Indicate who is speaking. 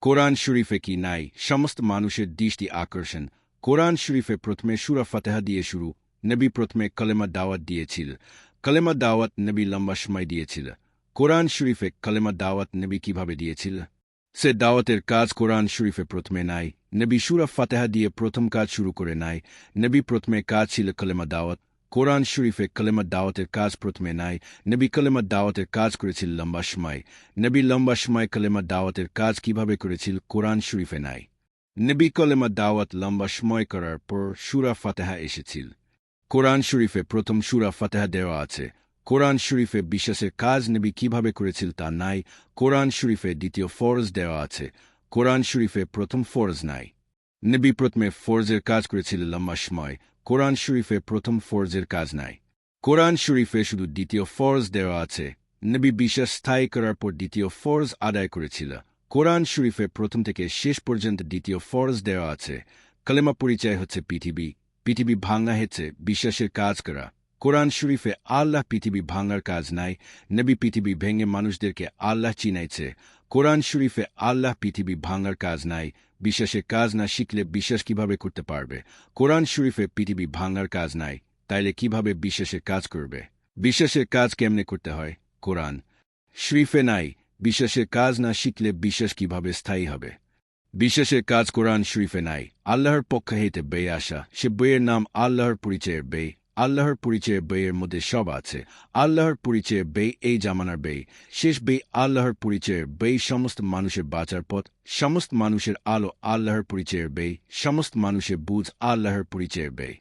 Speaker 1: কোরআন শরীফে কি নাই সমস্ত মানুষের দৃষ্টি আকর্ষণ? কোরআন শরীফে প্রথমে সূরা ফাতিহা দিয়ে শুরু। নবী প্রথমে কলেমা দাওয়াত দিয়েছিল। কলেমা দাওয়াত নবী লম্বা সময় দিয়েছিল। কোরআন শরীফে কলেমা দাওয়াত নবী কিভাবে দিয়েছিল? সে দাওয়াতের কাজ কোরআন শরীফে প্রথমে নাই। নবী সূরা ফাতিহা দিয়ে প্রথম কাজ শুরু করে নাই। নবী প্রথমে কাজ ছিল কলেমা দাওয়াত। কোরআন শরীফে কলেমা দাওয়াতের কাজ প্রথমে নাই। নবী কলেমা দাওয়াতের কাজ করেছিল লম্বা সময়। নবী লম্বা সময় কলেমা দাওয়াতের কাজ কিভাবে করেছিল কোরআন শরীফে নাই। নবী কলেমা দাওয়াত লম্বা সময় করার পর সূরা ফাতিহা এসেছিল। কোরআন শরীফে প্রথম সূরা ফাতিহা দেওয়া আছে। কোরআন শরীফে বিশ্বাসের কাজ নবী কিভাবে করেছিল তা নাই। কোরআন শরীফে দ্বিতীয় ফরজ দেওয়া আছে। কোরআন শরীফে প্রথম ফরজ নাই। নবী প্রথমে ফরজের কাজ করেছিল লম্বা সময়। কোরআন শরীফে প্রথম ফরজের কাজ নাই। কোরআন শরীফে শুধু দ্বিতীয় ফরজ দেওয়া আছে। নবী বিশ্বাস স্থায়ী করার পর দ্বিতীয় ফরজ আদায় করেছিল। কোরআন শরীফে প্রথম থেকে শেষ পর্যন্ত দ্বিতীয় ফরজ দেওয়া আছে। কালেমা পরিচয় হচ্ছে পৃথিবী। পৃথিবী ভাঙা হচ্ছে বিশ্বাসের কাজ করা। কোরআন শরীফে আল্লাহ পৃথিবী ভাঙার কাজ নাই। নবী পৃথিবী ভেঙে মানুষদেরকে আল্লাহ চিনাইছে। কোরআন শরীফে আল্লাহ পৃথিবী ভাঙার কাজ নাই। বিশ্বাসের কাজ না শিখলে বিশ্বাস কিভাবে করতে পারবে? কোরআন শরীফে পৃথিবী ভাঙার কাজ নাই, তাইলে কিভাবে বিশ্বাসের কাজ করবে? বিশ্বাসের কাজ কেমনে করতে হয় কোরআন শরীফে নাই। বিশ্বাসের কাজ না শিখলে বিশ্বাস কিভাবে স্থায়ী হবে? বিশ্বাসের কাজ কোরআন শরীফে নাই। আল্লাহর পক্ষ হইতে বই আসা, সে বইয়ের নাম আল্লাহর পরিচয়ের বই। আল্লাহর পরিচয়ের বইয়ের মধ্যে সব আছে। আল্লাহর পরিচয়ের বই এই জামানার বই। শেষ বই আল্লাহর পরিচয়ের বই সমস্ত মানুষের বাঁচার পথ, সমস্ত মানুষের আলো আল্লাহর পরিচয়ের বই, সমস্ত মানুষের বুঝ আল্লাহর পরিচয়ের বই।